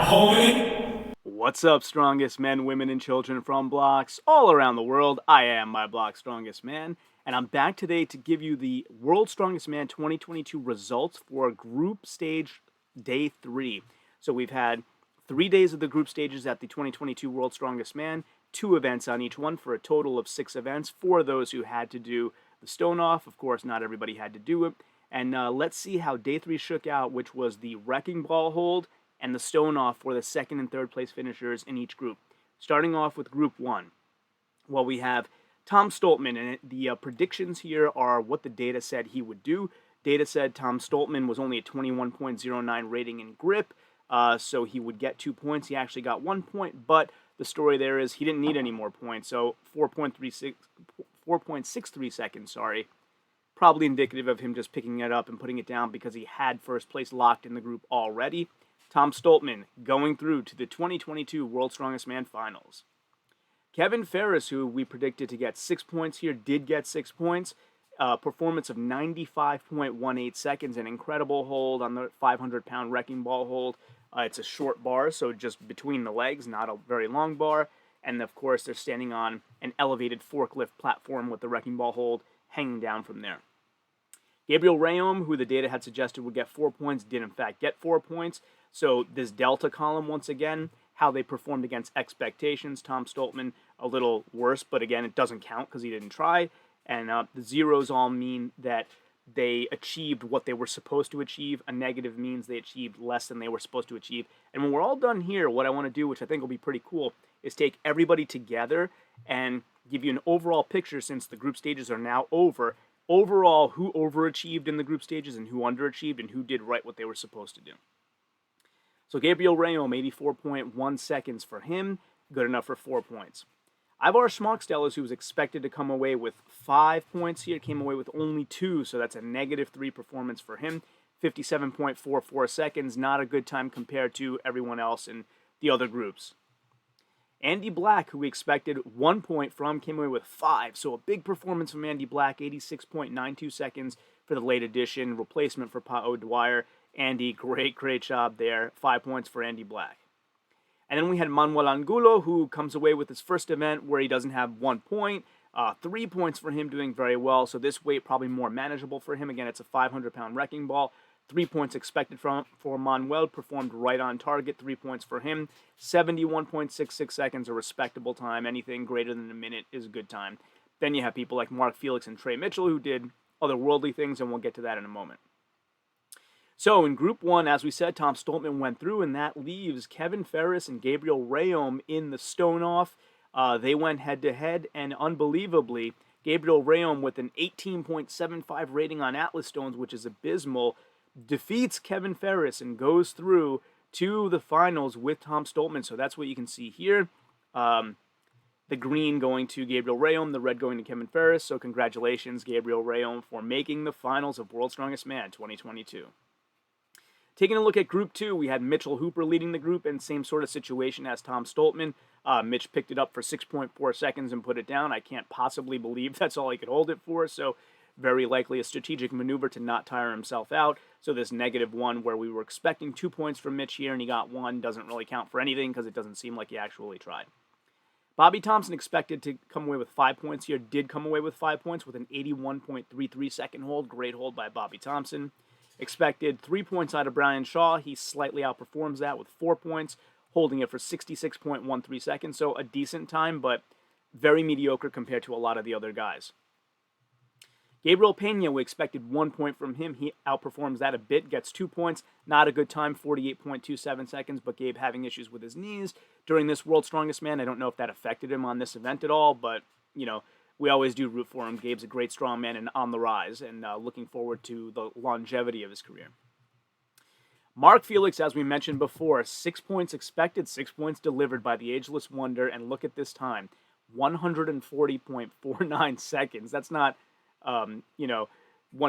homie. What's up, strongest men, women, and children from blocks all around the world? I am my block strongest man, and I'm back today to give you the World's Strongest Man 2022 results for group stage day 3. So we've had 3 days of the group stages at the 2022 World's Strongest Man, 2 events on each one for a total of 6 events for those who had to do the stone off. Of course, not everybody had to do it. And let's see how day 3 shook out, which was the wrecking ball hold and the stone off for the second and third place finishers in each group. Starting off with group 1. Well, we have Tom Stoltman, and the predictions here are what the data said he would do. Data said Tom Stoltman was only a 21.09 rating in grip, so he would get 2 points. He actually got 1 point, but the story there is he didn't need any more points, so 4.63 seconds, probably indicative of him just picking it up and putting it down because he had first place locked in the group already. Tom Stoltman going through to the 2022 World's Strongest Man Finals. Kevin Ferris, who we predicted to get 6 points here, did get 6 points. Performance of 95.18 seconds, an incredible hold on the 500-pound wrecking ball hold. It's a short bar, so just between the legs, not a very long bar. And of course, they're standing on an elevated forklift platform with the wrecking ball hold hanging down from there. Gabriel Rayom, who the data had suggested would get 4 points, did in fact get 4 points. So this delta column, once again, how they performed against expectations. Tom Stoltman, a little worse, but again, it doesn't count because he didn't try. And the zeros all mean that they achieved what they were supposed to achieve. A negative means they achieved less than they were supposed to achieve. And when we're all done here, what I want to do, which I think will be pretty cool, is take everybody together and give you an overall picture, since the group stages are now over. Overall, who overachieved in the group stages and who underachieved and who did right what they were supposed to do. So Gabriel Rayom, 84.1 seconds for him, good enough for 4 points. Ivar Schmockstellers, who was expected to come away with 5 points here, came away with only 2, so that's a -3 performance for him. 57.44 seconds, not a good time compared to everyone else in the other groups. Andy Black, who we expected 1 point from, came away with 5, so a big performance from Andy Black, 86.92 seconds for the late addition, replacement for Pa O'Dwyer. Andy, great job there. 5 points for Andy Black. And then we had Manuel Angulo, who comes away with his first event where he doesn't have 1 point. 3 points for him, doing very well. So this weight probably more manageable for him. Again, it's a 500-pound wrecking ball. 3 points expected for Manuel. Performed right on target. 3 points for him. 71.66 seconds, a respectable time. Anything greater than a minute is a good time. Then you have people like Mark Felix and Trey Mitchell, who did otherworldly things, and we'll get to that in a moment. So in Group 1, as we said, Tom Stoltman went through, and that leaves Kevin Ferris and Gabriel Rayom in the stone-off. They went head-to-head, and unbelievably, Gabriel Rayom, with an 18.75 rating on Atlas Stones, which is abysmal, defeats Kevin Ferris and goes through to the finals with Tom Stoltman. So that's what you can see here. The green going to Gabriel Rayom, the red going to Kevin Ferris. So congratulations, Gabriel Rayom, for making the finals of World's Strongest Man 2022. Taking a look at Group 2, we had Mitchell Hooper leading the group, and same sort of situation as Tom Stoltman. Mitch picked it up for 6.4 seconds and put it down. I can't possibly believe that's all he could hold it for, so very likely a strategic maneuver to not tire himself out. So this -1, where we were expecting 2 points from Mitch here and he got 1, doesn't really count for anything because it doesn't seem like he actually tried. Bobby Thompson, expected to come away with 5 points here, did come away with 5 points with an 81.33 second hold. Great hold by Bobby Thompson. Expected 3 points out of Brian Shaw. He slightly outperforms that with 4 points, holding it for 66.13 seconds. So a decent time, but very mediocre compared to a lot of the other guys. Gabriel Pena, we expected 1 point from him. He outperforms that a bit, gets 2 points. Not a good time, 48.27 seconds, but Gabe having issues with his knees during this World's Strongest Man. I don't know if that affected him on this event at all, but, you know, we always do root for him. Gabe's a great strongman and on the rise, and looking forward to the longevity of his career. Mark Felix, as we mentioned before, 6 points expected, 6 points delivered by the Ageless Wonder, and look at this time, 140.49 seconds. That's not, 1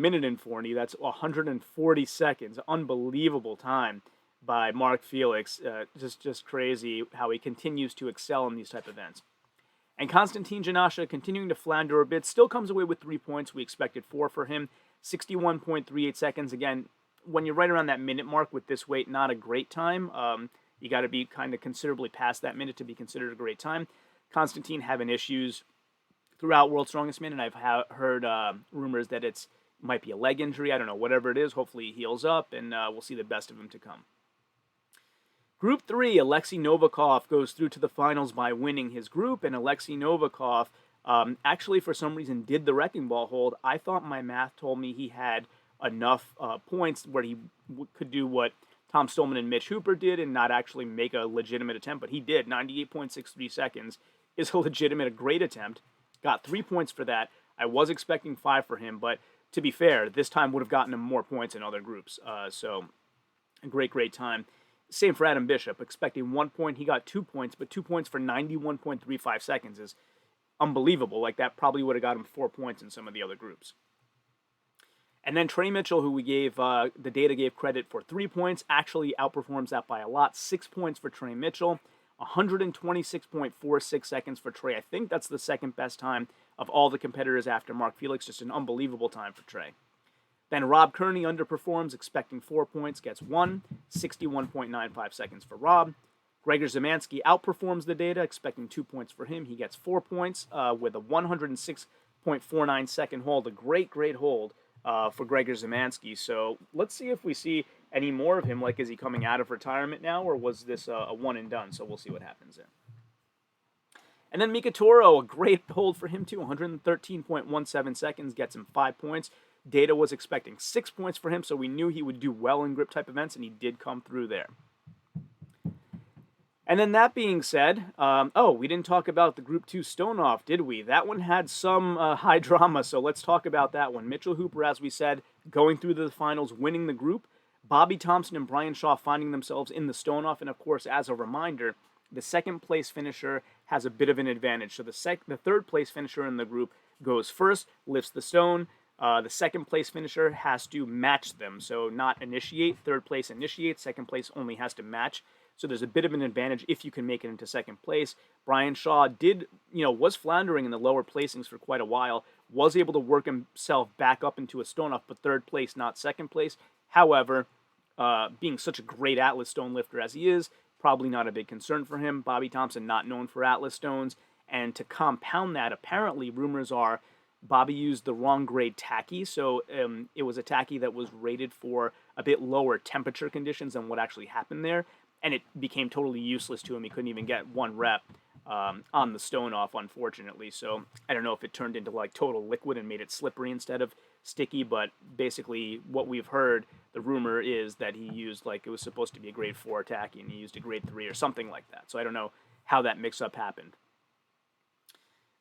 minute and 40, that's 140 seconds. Unbelievable time by Mark Felix. Just crazy how he continues to excel in these type of events. And Konstantin Janasha, continuing to flounder a bit, still comes away with 3 points. We expected 4 for him. 61.38 seconds. Again, when you're right around that minute mark with this weight, not a great time. You got to be kind of considerably past that minute to be considered a great time. Konstantin having issues throughout World's Strongest Man, and I've heard rumors that it might be a leg injury. I don't know, whatever it is. Hopefully he heals up, and we'll see the best of him to come. Group 3, Alexei Novikov goes through to the finals by winning his group, and Alexei Novikov actually, for some reason, did the wrecking ball hold. I thought my math told me he had enough points where he could do what Tom Stolman and Mitch Hooper did and not actually make a legitimate attempt, but he did. 98.63 seconds is a legitimate, a great attempt. Got 3 points for that. I was expecting 5 for him, but to be fair, this time would have gotten him more points in other groups. So a great time. Same for Adam Bishop. Expecting 1 point, he got 2 points, but 2 points for 91.35 seconds is unbelievable. Like, that probably would have got him 4 points in some of the other groups. And then Trey Mitchell, who we gave, the data gave credit for 3 points, actually outperforms that by a lot. 6 points for Trey Mitchell, 126.46 seconds for Trey. I think that's the second best time of all the competitors after Mark Felix. Just an unbelievable time for Trey. Then Rob Kearney underperforms, expecting 4 points, gets 1, 61.95 seconds for Rob. Gregor Zemansky outperforms the data, expecting 2 points for him. He gets 4 points with a 106.49 second hold. A great hold for Gregor Zemansky. So let's see if we see any more of him. Like, is he coming out of retirement now, or was this a one and done? So we'll see what happens there. And then Mika Toro, a great hold for him too. 113.17 seconds, gets him 5 points. Data was expecting 6 points for him, so we knew he would do well in grip type events, and he did come through there. And then that being said, we didn't talk about the Group 2 Stone-Off, did we? That one had some high drama, so let's talk about that one. Mitchell Hooper, as we said, going through the finals, winning the group. Bobby Thompson and Brian Shaw finding themselves in the Stone-Off, and of course, as a reminder, the second place finisher has a bit of an advantage. So the third place finisher in the group goes first, lifts the stone. The second place finisher has to match them, so not initiate. Third place initiates. Second place only has to match. So there's a bit of an advantage if you can make it into second place. Brian Shaw was floundering in the lower placings for quite a while, was able to work himself back up into a stone-off, but third place, not second place. However, being such a great Atlas stone lifter as he is, probably not a big concern for him. Bobby Thompson, not known for Atlas stones. And to compound that, apparently, rumors are Bobby used the wrong grade tacky, so it was a tacky that was rated for a bit lower temperature conditions than what actually happened there, and it became totally useless to him. He couldn't even get 1 rep on the stone-off, unfortunately. So I don't know if it turned into like total liquid and made it slippery instead of sticky, but basically what we've heard, the rumor is that he used, like, it was supposed to be a grade 4 tacky, and he used a grade 3 or something like that. So I don't know how that mix-up happened.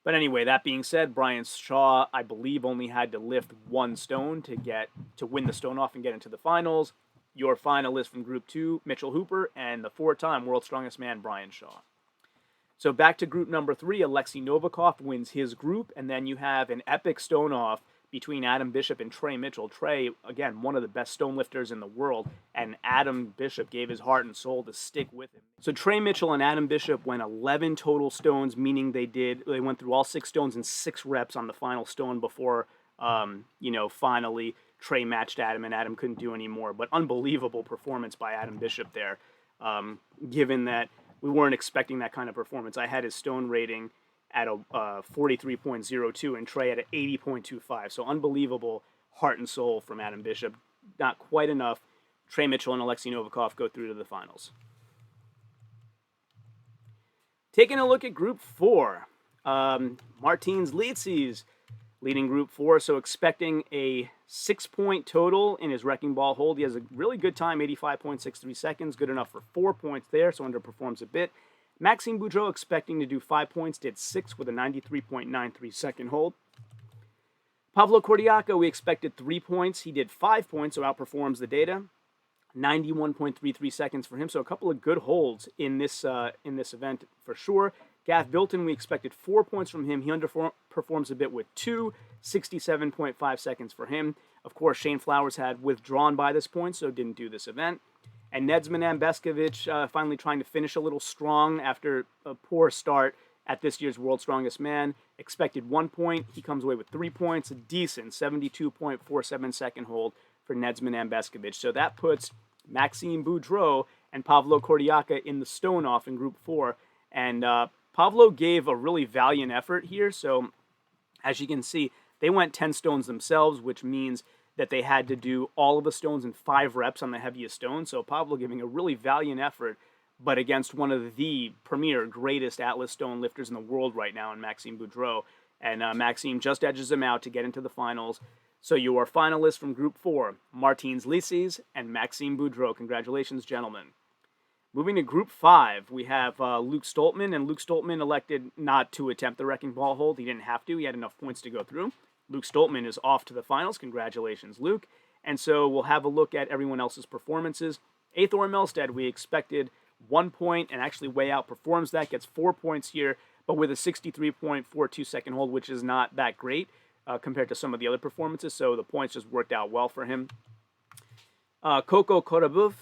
But anyway, that being said, Brian Shaw, I believe, only had to lift 1 stone to win the stone-off and get into the finals. Your finalist from Group 2, Mitchell Hooper, and the 4-time World's Strongest Man, Brian Shaw. So back to group number 3, Alexei Novikov wins his group, and then you have an epic stone-off between Adam Bishop and Trey Mitchell. Trey, again, one of the best stone lifters in the world, and Adam Bishop gave his heart and soul to stick with him. So Trey Mitchell and Adam Bishop went 11 total stones, meaning they went through all 6 stones in 6 reps on the final stone before, finally Trey matched Adam, and Adam couldn't do any more. But unbelievable performance by Adam Bishop there, given that we weren't expecting that kind of performance. I had his stone rating at a 43.02 and Trey at an 80.25. So unbelievable heart and soul from Adam Bishop. Not quite enough. Trey Mitchell and Alexei Novikov go through to the finals. Taking a look at Group 4. Martins Litzis leading Group 4, so expecting a 6-point total in his wrecking ball hold. He has a really good time, 85.63 seconds, good enough for 4 points there, so underperforms a bit. Maxime Boudreau expecting to do 5 points, did 6 with a 93.93 second hold. Pavlo Cordiaco, we expected 3 points. He did 5 points, so outperforms the data. 91.33 seconds for him, so a couple of good holds in this event for sure. Gav Bilton, we expected 4 points from him. He underperforms a bit with 2, 67.5 seconds for him. Of course, Shane Flowers had withdrawn by this point, so didn't do this event. And Nedzman Ambeskovich finally trying to finish a little strong after a poor start at this year's World's Strongest Man. Expected 1 point. He comes away with 3 points. A decent 72.47 second hold for Nedzman Ambeskovich. So that puts Maxime Boudreau and Pavlo Kordiaka in the stone off in Group 4. And Pavlo gave a really valiant effort here. So as you can see, they went 10 stones themselves, which means that they had to do all of the stones in 5 reps on the heaviest stone. So Pablo giving a really valiant effort, but against one of the premier, greatest Atlas stone lifters in the world right now in Maxime Boudreau. And Maxime just edges him out to get into the finals. So your finalists from Group 4, Martins Lisis and Maxime Boudreau. Congratulations, gentlemen. Moving to Group 5, we have Luke Stoltman, and Luke Stoltman elected not to attempt the wrecking ball hold. He didn't have to. He had enough points to go through. Luke Stoltman is off to the finals. Congratulations, Luke. And so we'll have a look at everyone else's performances. Aethor Melstead, we expected 1 point and actually way outperforms that, gets 4 points here, but with a 63.42 second hold, which is not that great compared to some of the other performances, so the points just worked out well for him. Coco Korabov,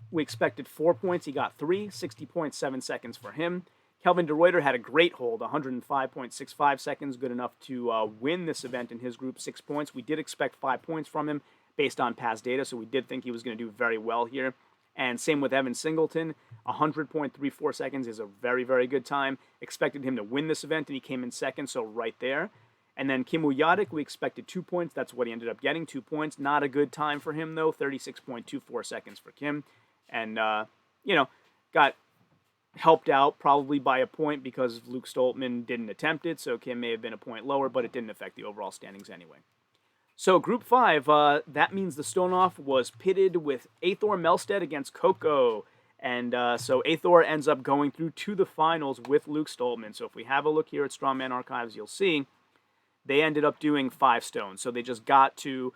we expected 4 points. He got 3, 60.7 seconds for him. Kelvin de Ruyter had a great hold, 105.65 seconds, good enough to win this event in his group, 6 points. We did expect 5 points from him based on past data, so we did think he was going to do very well here. And same with Evan Singleton, 100.34 seconds is a very, very good time. Expected him to win this event, and he came in second, so right there. And then Kim Uyadik, we expected 2 points. That's what he ended up getting, 2 points. Not a good time for him, though, 36.24 seconds for Kim. And, got helped out probably by a point because Luke Stoltman didn't attempt it, so Kim may have been a point lower, but it didn't affect the overall standings anyway. So Group 5, that means the stone-off was pitted with Aethor Melstead against Coco. And so Aethor ends up going through to the finals with Luke Stoltman. So if we have a look here at Strongman Archives, you'll see they ended up doing 5 stones. So they just got to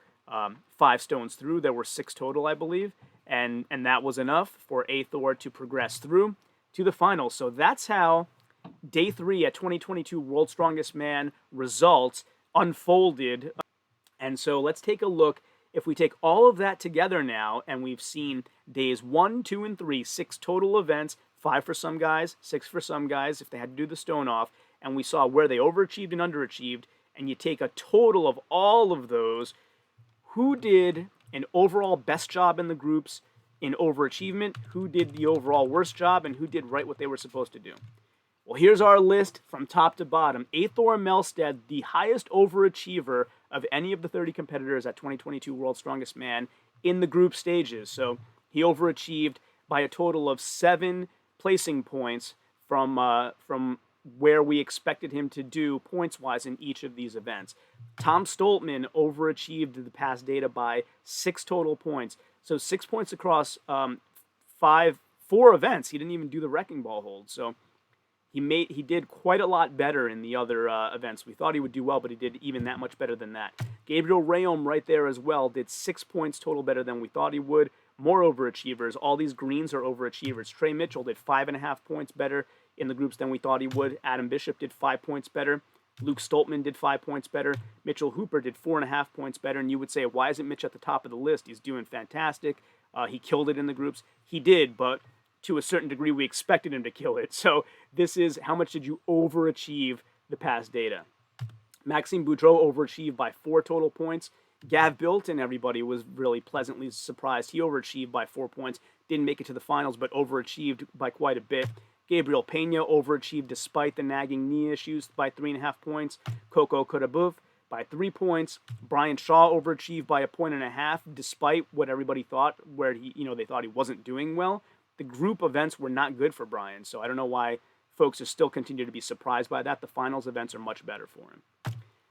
5 stones through. There were 6 total, I believe. And that was enough for Aethor to progress through to the finals. So that's how Day 3 at 2022 World's Strongest Man results unfolded. And so let's take a look. If we take all of that together now, and we've seen days 1, 2, and 3, 6 total events, 5 for some guys, 6 for some guys, if they had to do the stone off, and we saw where they overachieved and underachieved, and you take a total of all of those, who did an overall best job in the groups in overachievement, who did the overall worst job, and who did right what they were supposed to do? Well, here's our list from top to bottom. Aethor Melstead, the highest overachiever of any of the 30 competitors at 2022 World's Strongest Man in the group stages. So he overachieved by a total of 7 placing points from where we expected him to do points-wise in each of these events. Tom Stoltman overachieved the past data by 6 total points. So 6 points across 4 events. He didn't even do the wrecking ball hold. So he did quite a lot better in the other events. We thought he would do well, but he did even that much better than that. Gabriel Rayom right there as well did 6 points total better than we thought he would. More overachievers. All these greens are overachievers. Trey Mitchell did 5.5 points better in the groups than we thought he would. Adam Bishop did 5 points better. Luke Stoltman did 5 points better. Mitchell Hooper did 4.5 points better. And you would say, why isn't Mitch at the top of the list? He's doing fantastic. He killed it in the groups. He did, but to a certain degree, we expected him to kill it. So this is how much did you overachieve the past data. Maxime Boudreau overachieved by 4 total points. Gav Bilton, everybody was really pleasantly surprised. He overachieved by 4 points. Didn't make it to the finals, but overachieved by quite a bit. Gabriel Pena overachieved despite the nagging knee issues by 3.5 points. Coco Korabov by 3 points. Brian Shaw overachieved by 1.5 despite what everybody thought, where they thought he wasn't doing well. The group events were not good for Brian, so I don't know why folks are still continue to be surprised by that. The finals events are much better for him.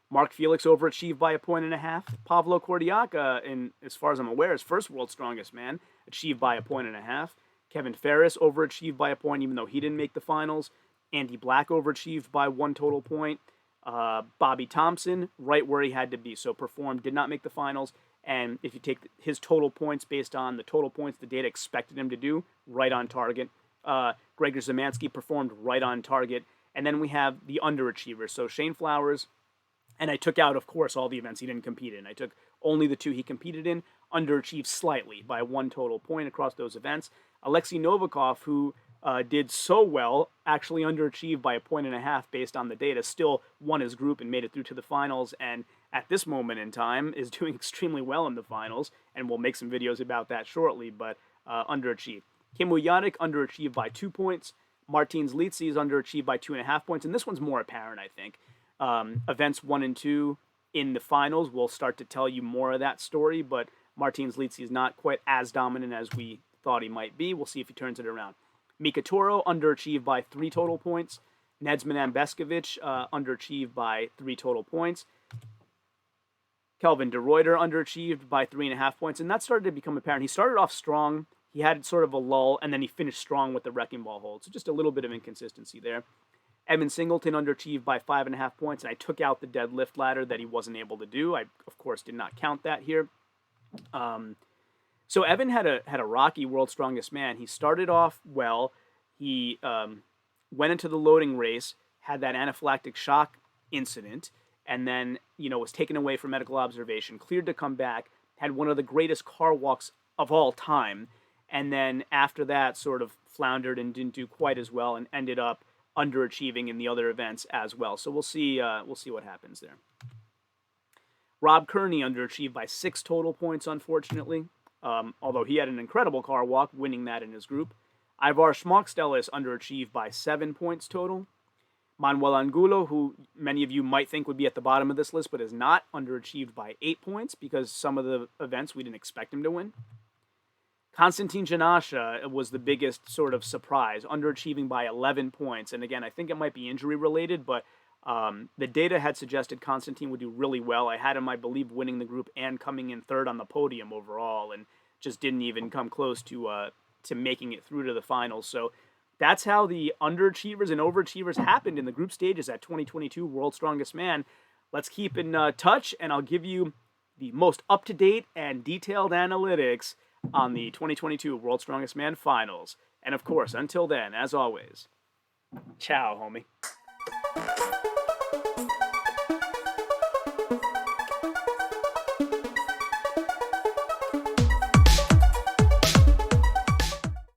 Mark Felix overachieved by 1.5. Pavlo Kordiaka, as far as I'm aware, his first World's Strongest Man, achieved by 1.5. Kevin Ferris overachieved by 1 point, even though he didn't make the finals. Andy Black overachieved by 1 total point. Bobby Thompson, right where he had to be, so performed, did not make the finals. And if you take his total points based on the total points the data expected him to do, right on target. Gregor Zemansky performed right on target. And then we have the underachievers. So Shane Flowers, and I took out, of course, all the events he didn't compete in. I took only the 2 he competed in, underachieved slightly by 1 total point across those events. Alexei Novikov, who did so well, actually underachieved by 1.5 based on the data, still won his group and made it through to the finals, and at this moment in time is doing extremely well in the finals, and we'll make some videos about that shortly, but underachieved. Kimmo Yannick underachieved by 2 points. Martins Litzzi is underachieved by 2.5 points, and this one's more apparent, I think. Events 1 and 2 in the finals will start to tell you more of that story, but Martins Litzzi is not quite as dominant as we thought he might be. We'll see if he turns it around. Mika Toro underachieved by 3 total points. Nedzman Ambeskovic underachieved by 3 total points. Kelvin de Ruyter underachieved by 3.5 points, and that started to become apparent. He started off strong. He had sort of a lull, and then he finished strong with the wrecking ball hold. So just a little bit of inconsistency there. Evan Singleton underachieved by 5.5 points, and I took out the deadlift ladder that he wasn't able to do. I, of course, did not count that here. So Evan had a rocky World's Strongest Man. He started off well. He went into the loading race, had that anaphylactic shock incident, and then was taken away for medical observation, cleared to come back, had one of the greatest car walks of all time, and then after that sort of floundered and didn't do quite as well and ended up underachieving in the other events as well. So we'll see what happens there. Rob Kearney underachieved by 6 total points, unfortunately, although he had an incredible car walk, winning that in his group. Ivar Schmockstellis underachieved by 7 points total. Manuel Angulo, who many of you might think would be at the bottom of this list, but is not, underachieved by 8 points because some of the events we didn't expect him to win. Konstantin Janasha was the biggest sort of surprise, underachieving by 11 points. And again, I think it might be injury related, but the data had suggested Konstantin would do really well. I had him, I believe, winning the group and coming in third on the podium overall, and just didn't even come close to making it through to the finals. So that's how the underachievers and overachievers happened in the group stages at 2022 World's Strongest Man. Let's keep in touch, and I'll give you the most up-to-date and detailed analytics on the 2022 World's Strongest Man finals. And of course, until then, as always, ciao, homie.